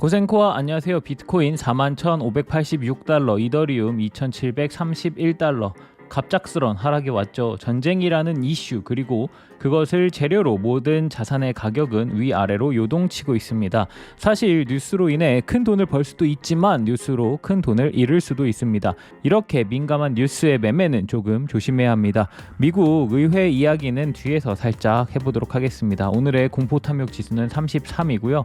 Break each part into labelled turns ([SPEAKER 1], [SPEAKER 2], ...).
[SPEAKER 1] 고생코아 안녕하세요. 비트코인 41,586달러, 이더리움 2,731달러. 갑작스런 하락이 왔죠. 전쟁이라는 이슈 그리고 그것을 재료로 모든 자산의 가격은 위아래로 요동치고 있습니다. 사실 뉴스로 인해 큰 돈을 벌 수도 있지만 뉴스로 큰 돈을 잃을 수도 있습니다. 이렇게 민감한 뉴스의 매매는 조금 조심해야 합니다. 미국 의회 이야기는 뒤에서 살짝 해보도록 하겠습니다. 오늘의 공포탐욕 지수는 33이고요.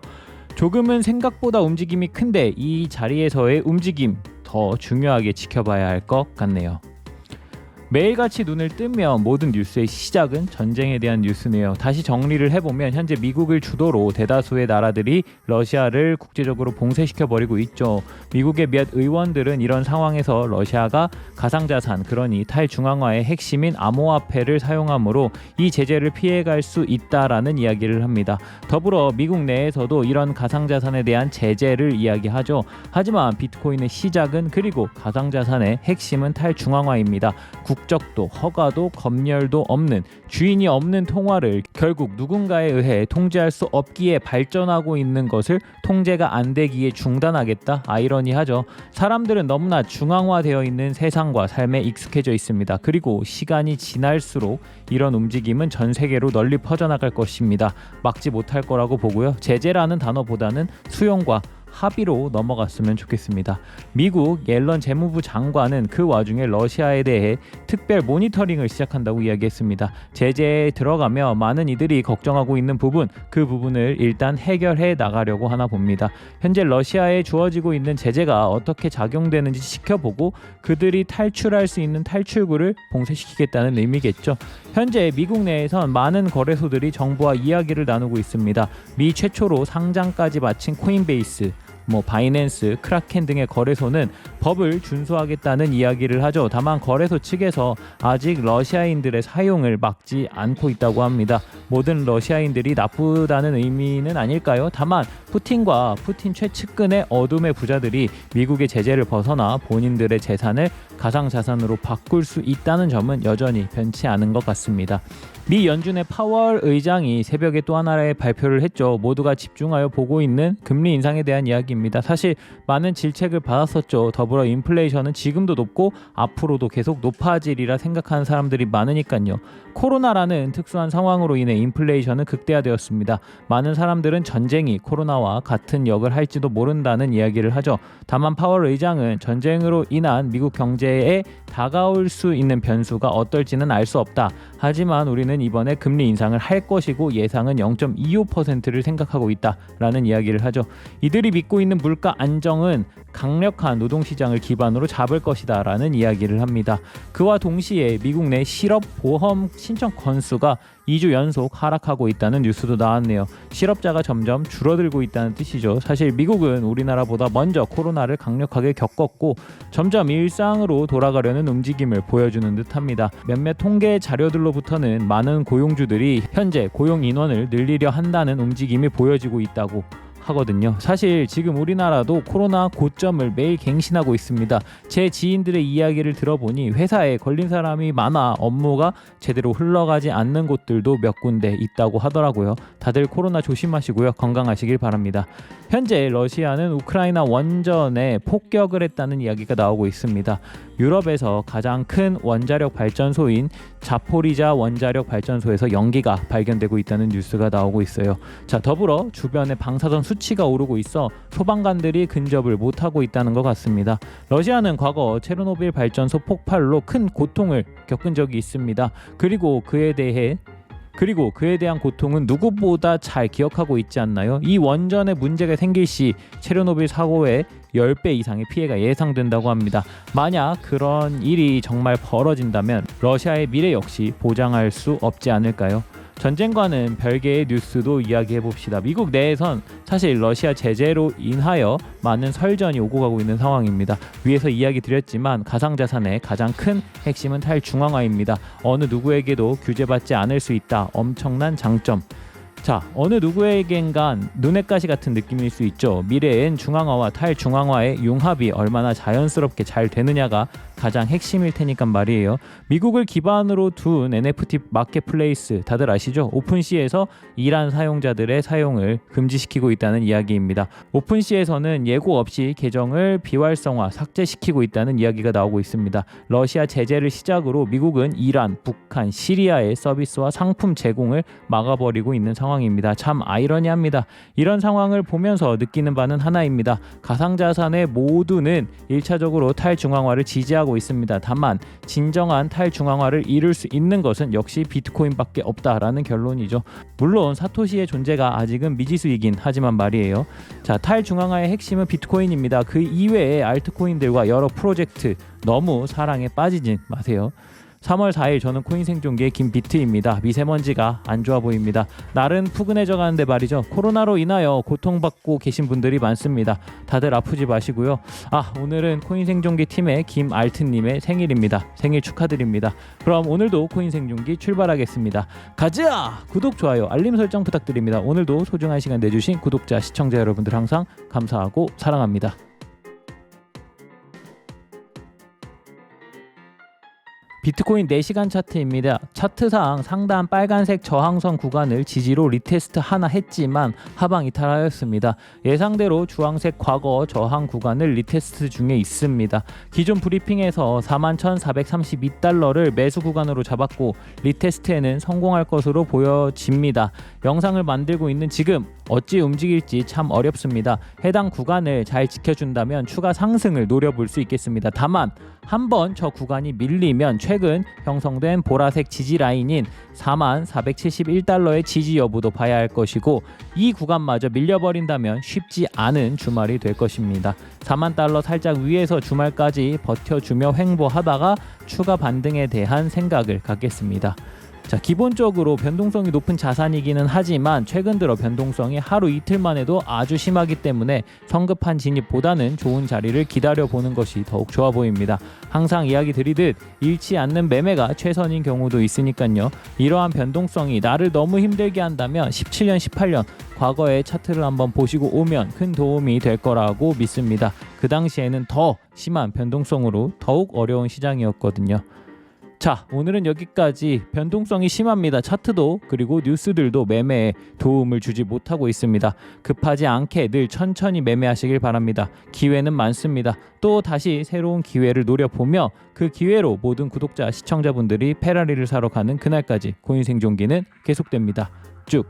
[SPEAKER 1] 조금은 생각보다 움직임이 큰데 이 자리에서의 움직임 더 중요하게 지켜봐야 할 것 같네요. 매일같이 눈을 뜨면 모든 뉴스의 시작은 전쟁에 대한 뉴스네요. 다시 정리를 해보면 현재 미국을 주도로 대다수의 나라들이 러시아를 국제적으로 봉쇄시켜버리고 있죠. 미국의 몇 의원들은 이런 상황에서 러시아가 가상자산, 그러니 탈중앙화의 핵심인 암호화폐를 사용함으로 이 제재를 피해갈 수 있다라는 이야기를 합니다. 더불어 미국 내에서도 이런 가상자산에 대한 제재를 이야기하죠. 하지만 비트코인의 시작은 그리고 가상자산의 핵심은 탈중앙화입니다. 국적도 허가도 검열도 없는 주인이 없는 통화를 결국 누군가에 의해 통제할 수 없기에 발전하고 있는 것을 통제가 안 되기에 중단하겠다. 아이러니하죠. 사람들은 너무나 중앙화되어 있는 세상과 삶에 익숙해져 있습니다. 그리고 시간이 지날수록 이런 움직임은 전 세계로 널리 퍼져나갈 것입니다. 막지 못할 거라고 보고요. 제재라는 단어보다는 수용과 합의로 넘어갔으면 좋겠습니다. 미국 옐런 재무부 장관은 그 와중에 러시아에 대해 특별 모니터링을 시작한다고 이야기했습니다. 제재에 들어가며 많은 이들이 걱정하고 있는 부분, 그 부분을 일단 해결해 나가려고 하나 봅니다. 현재 러시아에 주어지고 있는 제재가 어떻게 작용되는지 지켜보고 그들이 탈출할 수 있는 탈출구를 봉쇄시키겠다는 의미겠죠. 현재 미국 내에선 많은 거래소들이 정부와 이야기를 나누고 있습니다. 미 최초로 상장까지 마친 코인베이스, 바이낸스, 크라켄 등의 거래소는 법을 준수하겠다는 이야기를 하죠. 다만 거래소 측에서 아직 러시아인들의 사용을 막지 않고 있다고 합니다. 모든 러시아인들이 나쁘다는 의미는 아닐까요? 다만 푸틴과 푸틴 최측근의 어둠의 부자들이 미국의 제재를 벗어나 본인들의 재산을 가상자산으로 바꿀 수 있다는 점은 여전히 변치 않은 것 같습니다. 미 연준의 파월 의장이 새벽에 또 하나의 발표를 했죠. 모두가 집중하여 보고 있는 금리 인상에 대한 이야기입니다. 사실 많은 질책을 받았었죠. 더불어 인플레이션은 지금도 높고 앞으로도 계속 높아지리라 생각하는 사람들이 많으니까요. 코로나라는 특수한 상황으로 인해 인플레이션은 극대화되었습니다. 많은 사람들은 전쟁이 코로나와 같은 역을 할지도 모른다는 이야기를 하죠. 다만 파월 의장은 전쟁으로 인한 미국 경제에 다가올 수 있는 변수가 어떨지는 알 수 없다. 하지만 우리는 이번에 금리 인상을 할 것이고 예상은 0.25%를 생각하고 있다라는 이야기를 하죠. 이들이 믿고 있는 물가 안정은 강력한 노동시장을 기반으로 잡을 것이다 라는 이야기를 합니다. 그와 동시에 미국 내 실업보험 신청 건수가 2주 연속 하락하고 있다는 뉴스도 나왔네요. 실업자가 점점 줄어들고 있다는 뜻이죠. 사실 미국은 우리나라보다 먼저 코로나를 강력하게 겪었고 점점 일상으로 돌아가려는 움직임을 보여주는 듯합니다. 몇몇 통계 자료들로부터는 많은 고용주들이 현재 고용 인원을 늘리려 한다는 움직임이 보여지고 있다고 하거든요. 사실 지금 우리나라도 코로나 고점을 매일 갱신하고 있습니다. 제 지인들의 이야기를 들어보니 회사에 걸린 사람이 많아 업무가 제대로 흘러가지 않는 곳들도 몇 군데 있다고 하더라고요. 다들 코로나 조심하시고요. 건강하시길 바랍니다. 현재 러시아는 우크라이나 원전에 폭격을 했다는 이야기가 나오고 있습니다. 유럽에서 가장 큰 원자력 발전소인 자포리자 원자력 발전소에서 연기가 발견되고 있다는 뉴스가 나오고 있어요. 자, 더불어 주변에 방사선 수치가 오르고 있어 소방관들이 근접을 못하고 있다는 것 같습니다. 러시아는 과거 체르노빌 발전소 폭발로 큰 고통을 겪은 적이 있습니다. 그리고 그에 대한 고통은 누구보다 잘 기억하고 있지 않나요? 이 원전에 문제가 생길 시 체르노빌 사고의 10배 이상의 피해가 예상된다고 합니다. 만약 그런 일이 정말 벌어진다면 러시아의 미래 역시 보장할 수 없지 않을까요? 전쟁과는 별개의 뉴스도 이야기해봅시다. 미국 내에선 사실 러시아 제재로 인하여 많은 설전이 오고 가고 있는 상황입니다. 위에서 이야기 드렸지만 가상자산의 가장 큰 핵심은 탈중앙화입니다. 어느 누구에게도 규제받지 않을 수 있다. 엄청난 장점. 자, 어느 누구에겐간 눈엣 가시 같은 느낌일 수 있죠. 미래엔 중앙화와 탈중앙화의 융합이 얼마나 자연스럽게 잘 되느냐가 가장 핵심일 테니까 말이에요. 미국을 기반으로 둔 NFT 마켓플레이스 다들 아시죠? 오픈시에서 이란 사용자들의 사용을 금지시키고 있다는 이야기입니다. 오픈시에서는 예고 없이 계정을 비활성화, 삭제시키고 있다는 이야기가 나오고 있습니다. 러시아 제재를 시작으로 미국은 이란, 북한, 시리아의 서비스와 상품 제공을 막아버리고 있는 상황입니다. 참 아이러니합니다. 이런 상황을 보면서 느끼는 바는 하나입니다. 가상자산의 모두는 1차적으로 탈중앙화를 지지하고 있습니다. 다만 진정한 탈중앙화를 이룰 수 있는 것은 역시 비트코인밖에 없다라는 결론이죠. 물론 사토시의 존재가 아직은 미지수이긴 하지만 말이에요. 자, 탈중앙화의 핵심은 비트코인입니다. 그 이외의 알트코인들과 여러 프로젝트 너무 사랑에 빠지진 마세요. 3월 4일 저는 코인 생존기의 김비트입니다. 미세먼지가 안 좋아 보입니다. 날은 푸근해져 가는데 말이죠. 코로나로 인하여 고통받고 계신 분들이 많습니다. 다들 아프지 마시고요. 오늘은 코인 생존기 팀의 김알트님의 생일입니다. 생일 축하드립니다. 그럼 오늘도 코인 생존기 출발하겠습니다. 가자! 구독, 좋아요, 알림 설정 부탁드립니다. 오늘도 소중한 시간 내주신 구독자, 시청자 여러분들 항상 감사하고 사랑합니다. 비트코인 4시간 차트입니다. 차트상 상단 빨간색 저항선 구간을 지지로 리테스트 하나 했지만 하방 이탈하였습니다. 예상대로 주황색 과거 저항 구간을 리테스트 중에 있습니다. 기존 브리핑에서 41,432달러를 매수 구간으로 잡았고 리테스트에는 성공할 것으로 보여집니다. 영상을 만들고 있는 지금 어찌 움직일지 참 어렵습니다. 해당 구간을 잘 지켜준다면 추가 상승을 노려볼 수 있겠습니다. 다만 한번 저 구간이 밀리면 최근 형성된 보라색 지지 라인인 4471달러의 지지 여부도 봐야 할 것이고 이 구간마저 밀려버린다면 쉽지 않은 주말이 될 것입니다. 4만 달러 살짝 위에서 주말까지 버텨주며 횡보하다가 추가 반등에 대한 생각을 갖겠습니다. 자, 기본적으로 변동성이 높은 자산이기는 하지만 최근 들어 변동성이 하루 이틀만 해도 아주 심하기 때문에 성급한 진입보다는 좋은 자리를 기다려보는 것이 더욱 좋아 보입니다. 항상 이야기 드리듯 잃지 않는 매매가 최선인 경우도 있으니까요. 이러한 변동성이 나를 너무 힘들게 한다면 17년, 18년 과거의 차트를 한번 보시고 오면 큰 도움이 될 거라고 믿습니다. 그 당시에는 더 심한 변동성으로 더욱 어려운 시장이었거든요. 자, 오늘은 여기까지. 변동성이 심합니다. 차트도 그리고 뉴스들도 매매에 도움을 주지 못하고 있습니다. 급하지 않게 늘 천천히 매매하시길 바랍니다. 기회는 많습니다. 또 다시 새로운 기회를 노려보며 그 기회로 모든 구독자, 시청자분들이 페라리를 사러 가는 그날까지 코인 생존기는 계속됩니다. 쭉!